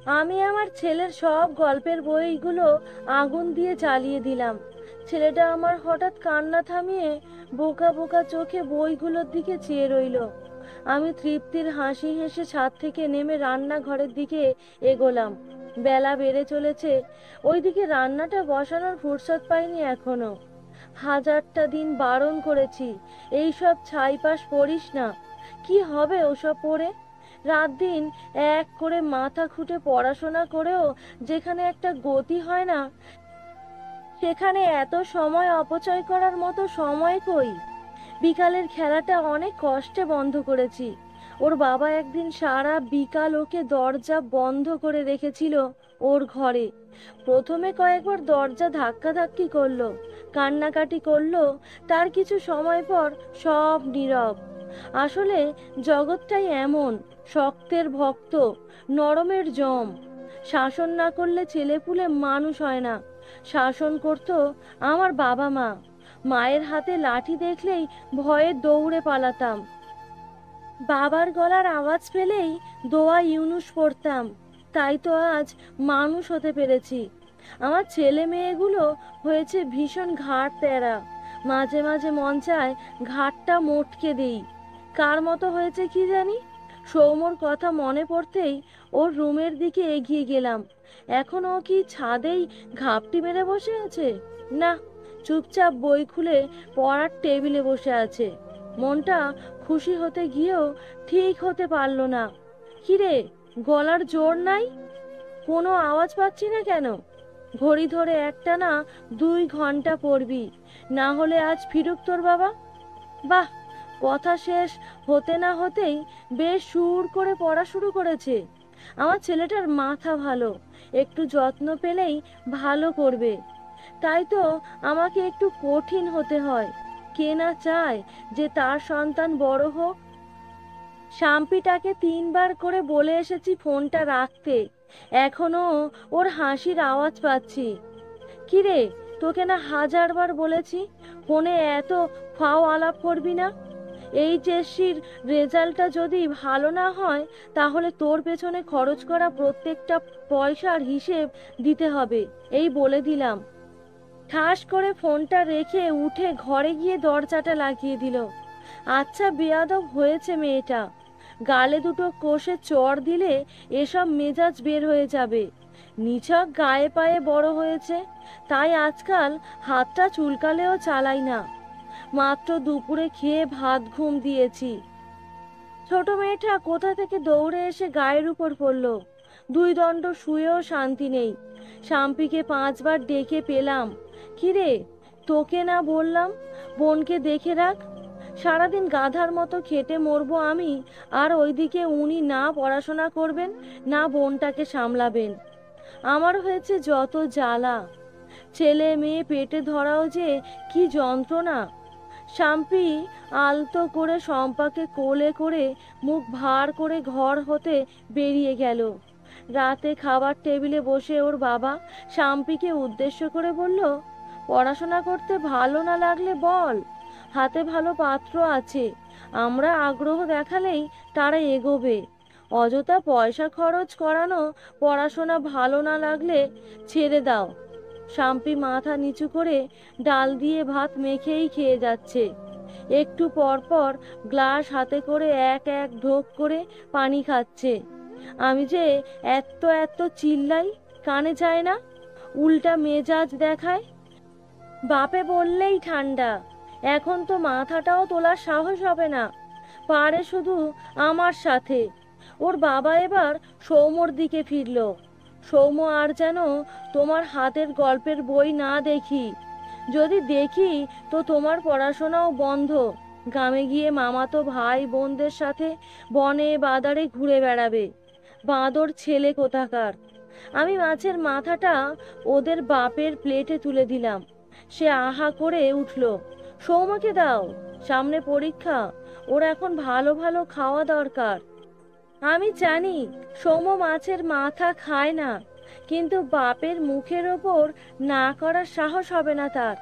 আমি আমার ছেলের সব গল্পের বইগুলো আগুন দিয়ে জ্বালিয়ে দিলাম। ছেলেটা আমার হঠাৎ কান্না থামিয়ে বোকা বোকা চোখে বইগুলোর দিকে চেয়ে রইল। আমি তৃপ্তির হাসি হেসে ছাদ থেকে নেমে রান্নাঘরের দিকে এগোলাম। বেলা বেড়ে চলেছে, ওইদিকে রান্নাটা বসানোর ফুরসত পাইনি এখনো। হাজারটা দিন বারণ করেছি, এইসব ছাইপাশ পড়িস না। কি হবে ওসব পড়ে? রাত দিন এক করে মাথা খুঁটে পড়াশোনা করেও যেখানে একটা গতি হয় না, সেখানে এত সময় অপচয় করার মতো সময় কই? বিকালের খেলাটা অনেক কষ্টে বন্ধ করেছি। ওর বাবা একদিন সারা বিকাল ওকে দরজা বন্ধ করে রেখেছিল ওর ঘরে। প্রথমে কয়েকবার দরজা ধাক্কাধাক্কি করলো, কান্নাকাটি করলো, তার কিছু সময় পর সব নীরব। আসলে জগৎটাই এমন, শক্তের ভক্ত, নরমের জম। শাসন না করলে ছেলেপুলে মানুষ হয় না। শাসন করতো আমার বাবা মা। মায়ের হাতে লাঠি দেখলেই ভয়ে দৌড়ে পালাতাম। বাবার গলার আওয়াজ পেলেই দোয়া ইউনুস পড়তাম। তাই তো আজ মানুষ হতে পেরেছি। আমার ছেলে মেয়েগুলো হয়েছে ভীষণ ঘাড় তেরা। মাঝে মাঝে মন চায় ঘাড়টা মটকে দেই। কার মতো হয়েছে কি জানি। সৌম্যর কথা মনে পড়তেই ওর রুমের দিকে এগিয়ে গেলাম। এখন ও কি ছাদেই ঘাপটি মেরে বসে আছে? না, চুপচাপ বই খুলে পড়ার টেবিলে বসে আছে। মনটা খুশি হতে গিয়েও ঠিক হতে পারলো না। কিরে, গলার জোর নাই? কোনো আওয়াজ পাচ্ছি না কেন? ঘড়ি ধরে একটা না 2 ঘন্টা পড়বি, না হলে আজ ফিরুক তোর বাবা। বাহ, কথা শেষ হতে না হতেই বেশ সুর করে পড়া শুরু করেছে। আমার ছেলেটার মাথা ভালো, একটু যত্ন পেলেই ভালো করবে। তাই তো আমাকে একটু কঠিন হতে হয়। কে না চায় যে তার সন্তান বড় হোক? শাম্পিটাকে 3বার করে বলে এসেছি ফোনটা রাখতে, এখনো ওর হাসির আওয়াজ পাচ্ছি। কিরে, তোকে না 1000বার বলেছি ফোনে এত ফাও আলাপ করবি না। এইচএসসির রেজাল্টটা যদি ভালো না হয়, তাহলে তোর পেছনে খরচ করা প্রত্যেকটা পয়সার হিসেব দিতে হবে, এই বলে দিলাম। ঠাস করে ফোনটা রেখে উঠে ঘরে গিয়ে দরজাটা লাগিয়ে দিল। আচ্ছা বেয়াদব হয়েছে মেয়েটা। গালে দুটো কষে চড় দিলে এসব মেজাজ বের হয়ে যাবে। নিছক গায়ে পায়ে বড় হয়েছে, তাই আজকাল হাতটা চুলকালেও চালাই না। মাত্র দুপুরে খেয়ে ভাত ঘুম দিয়েছি। ছোট মেয়েটা কোথা থেকে দৌড়ে এসে গায়ের উপর পড়ল। 2 দণ্ড শুয়েও শান্তি নেই। শাম্পিকে 5বার ডেকে পেলাম। কিরে, তোকে না বললাম বোনকে দেখে রাখ? সারাদিন গাধার মতো খেটে মরবো আমি, আর ওইদিকে উনি না পড়াশোনা করবেন না বোনটাকে সামলাবেন। আমার হয়েছে যত জ্বালা। ছেলে মেয়ে পেটে ধরাও যে কি যন্ত্রণা। শাম্পি আলতো করে শম্পাকে কোলে করে মুখ ভার করে ঘর হতে বেরিয়ে গেল। রাতে খাবার টেবিলে বসে ওর বাবা শাম্পিকে উদ্দেশ্য করে বলল, পড়াশোনা করতে ভালো না লাগলে বল, হাতে ভালো পাত্র আছে, আমরা আগ্রহ দেখালেই তারা এগোবে। অযথা পয়সা খরচ করানো, পড়াশোনা ভালো না লাগলে ছেড়ে দাও। শাম্পি মাথা নিচু করে ডাল দিয়ে ভাত মেখেই খেয়ে যাচ্ছে। একটু পর পর গ্লাস হাতে করে এক এক ঢোক করে পানি খাচ্ছে। আমি যে এত এত চিল্লাই, কানে যায় না, উল্টা মেজাজ দেখায়। বাপে বললেই ঠান্ডা, এখন তো মাথাটাও তোলার সাহস হবে না। পারে শুধু আমার সাথে। ওর বাবা এবার সৌম্যর দিকে ফিরল। সৌম্য, আর যেন তোমার হাতের গল্পের বই না দেখি। যদি দেখি তো তোমার পড়াশোনাও বন্ধ। গ্রামে গিয়ে মামাতো ভাই বোনদের সাথে বনে বাদারে ঘুরে বেড়াবে। বাঁদর ছেলে কোথাকার। আমি মাছের মাথাটা ওদের বাপের প্লেটে তুলে দিলাম। সে আহা করে উঠল। সৌম্যকে দাও, সামনে পরীক্ষা, ওর এখন ভালো ভালো খাওয়া দরকার। আমি জানি সৌম্য মাছের মাথা খায় না, কিন্তু বাপের মুখের ওপর না করার সাহস হবে না তার।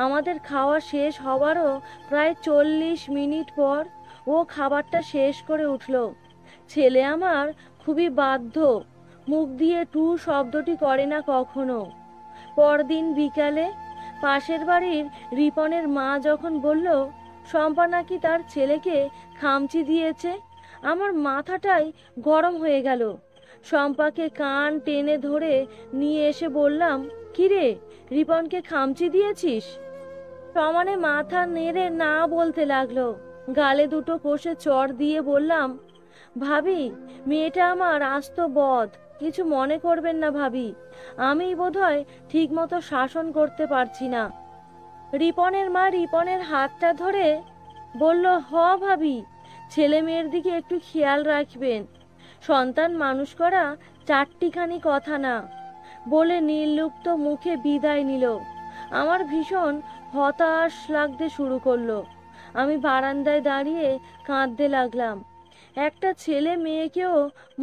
আমাদের খাওয়া শেষ হওয়ারও প্রায় 40 মিনিট পর ও খাবারটা শেষ করে উঠল। ছেলে আমার খুবই বাধ্য, মুখ দিয়ে টু শব্দটি করে না কখনো। পরদিন বিকালে পাশের বাড়ির রিপনের মা যখন বলল শম্পা নাকি তার ছেলেকে খামচি দিয়েছে, আমার মাথাটাই গরম হয়ে গেল। শম্পাকে কান টেনে ধরে নিয়ে এসে বললাম, কিরে, রিপনকে খামচি দিয়েছিস? সমানে মাথা নেড়ে না বলতে লাগলো। গালে দুটো কষে চড় দিয়ে বললাম, ভাবি, মেয়েটা আমার আস্ত বদ, কিছু মনে করবেন না ভাবি, আমি বোধহয় ঠিক মতো শাসন করতে পারছি না। রিপনের মা রিপনের হাতটা ধরে বলল, হ ভাবি, ছেলে মেয়ের দিকে একটু খেয়াল রাখবেন, সন্তান মানুষ করা চারটিখানি কথা না, বলে নির্লিপ্ত মুখে বিদায় নিল। আমার ভীষণ হতাশ লাগতে শুরু করলো। আমি বারান্দায় দাঁড়িয়ে কাঁদতে লাগলাম। একটা ছেলে মেয়েকেও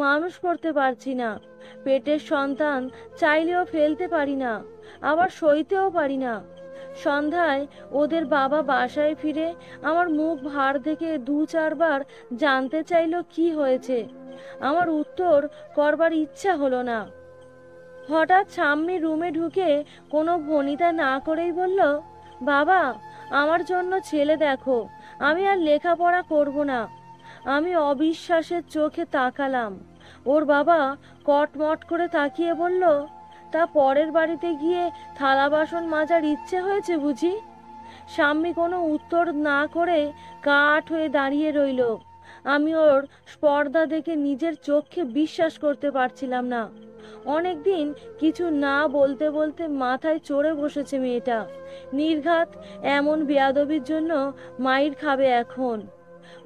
মানুষ করতে পারছি না, পেটের সন্তান চাইলেও ফেলতে পারি না, আবার সইতেও পারি না। সন্ধ্যায় ওদের বাবা বাসায় ফিরে আমার মুখ ভার থেকে দু চারবার জানতে চাইলো কি হয়েছে। আমার উত্তর করবার ইচ্ছা হলো না। হঠাৎ সাম্মি রুমে ঢুকে কোনো ভনিতা না করেই বলল, বাবা, আমার জন্য ছেলে দেখো, আমি আর লেখাপড়া করব না। আমি অবিশ্বাসের চোখে তাকালাম। ওর বাবা কটমট করে তাকিয়ে বলল, তা পরের বাড়িতে গিয়ে থালা বাসন মাজার ইচ্ছে হয়েছে বুঝি? সাম্মি কোনো উত্তর না করে কাঠ হয়ে দাঁড়িয়ে রইল। আমি ওর স্পর্ধা দেখে নিজের চোখে বিশ্বাস করতে পারছিলাম না। অনেকদিন কিছু না বলতে বলতে মাথায় চড়ে বসেছে মেয়েটা। নির্ঘাত এমন বেয়াদবির জন্য মাইর খাবে এখন।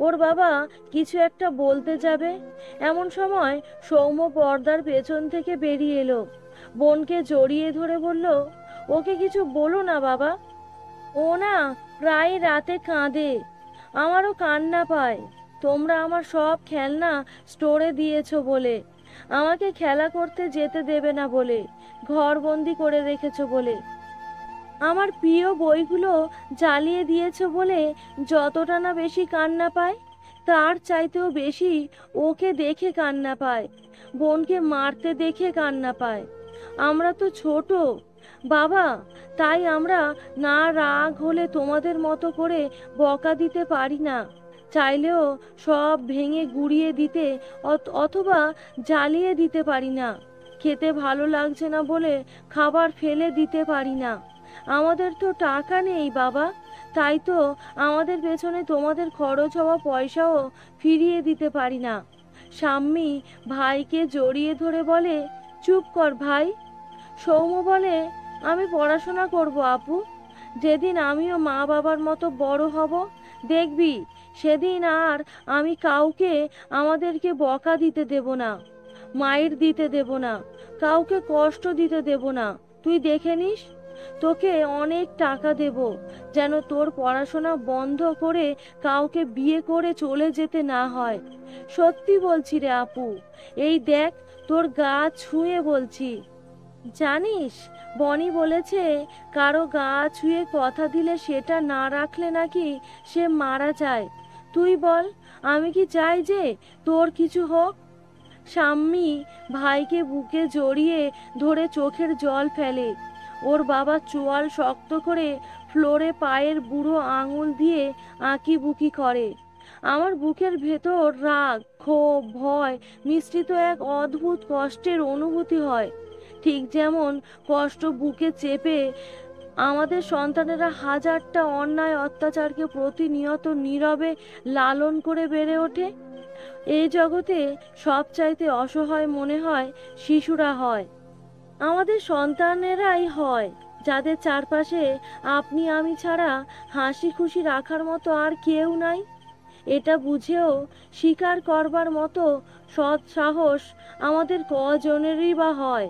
ওর বাবা কিছু একটা বলতে যাবে, এমন সময় সৌম্য পর্দার পেছন থেকে বেরিয়ে এলো। বোনকে জড়িয়ে ধরে বলল, ওকে কিছু বলো না বাবা, ও না প্রায় রাতে কাঁদে, আমারও কান্না পায়। তোমরা আমার সব খেলনা স্টোরে দিয়েছো বলে, আমাকে খেলা করতে যেতে দেবে না বলে, ঘরবন্দি করে রেখেছো বলে, আমার প্রিয় বইগুলো জ্বালিয়ে দিয়েছো বলে যতটা না বেশি কান্না পায়, তার চাইতেও বেশি ওকে দেখে কান্না পায়, বোনকে মারতে দেখে কান্না পায়। আমরা তো ছোট বাবা, তাই আমরা না রাগ হলে তোমাদের মতো করে বকা দিতে পারি না, চাইলেও সব ভেঙে গুঁড়িয়ে দিতে অথবা জ্বালিয়ে দিতে পারি না, খেতে ভালো লাগছে না বলে খাবার ফেলে দিতে পারি না। আমাদের তো টাকা নেই বাবা, তাই তো আমাদের পেছনে তোমাদের খরচ হওয়া পয়সাও ফিরিয়ে দিতে পারি না। সাম্মি ভাইকে জড়িয়ে ধরে বলে, চুপ কর ভাই। সৌম্য বলে, আমি পড়াশোনা করব আপু, যেদিন আমিও মা বাবার মতো বড় হব দেখবি, সেদিন আর আমি কাউকে আমাদেরকে বকা দিতে দেব না, মায়ের দিতে দেব না, কাউকে কষ্ট দিতে দেব না। তুই দেখে নিস, তোকে অনেক টাকা দেব, যেন তোর পড়াশোনা বন্ধ করে কাউকে বিয়ে করে চলে যেতে না হয়। সত্যি বলছি রে আপু, এই দেখ তোর গা ছুঁয়ে বলছি। জানিস, বনি বলেছে কারো গা ছুঁয়ে কথা দিলে সেটা না রাখলে নাকি সে মারা যায়। তুই বল, আমি কি চাই যে তোর কিছু হোক? সাম্মি ভাইকে বুকে জড়িয়ে ধরে চোখের জল ফেলে। ওর বাবা চোয়াল শক্ত করে ফ্লোরে পায়ের বুড়ো আঙুল দিয়ে আঁকিবুকি করে। আমার বুকের ভেতর রাগ, ক্ষোভ, ভয় মিশ্রিত এক অদ্ভুত কষ্টের অনুভূতি হয়। ঠিক যেমন কষ্ট বুকে চেপে আমাদের সন্তানেরা হাজারটা অন্যায় অত্যাচারকে প্রতিনিয়ত নীরবে লালন করে বেড়ে ওঠে। এই জগতে সবচাইতে অসহায় মনে হয় শিশুরা হয়, আমাদের সন্তানেরাই হয়, যাদের চারপাশে আপনি আমি ছাড়া হাসি খুশি রাখার মতো আর কেউ নাই। এটা বুঝেও স্বীকার করবার মতো সৎ সাহস আমাদের কজনেরই বা হয়?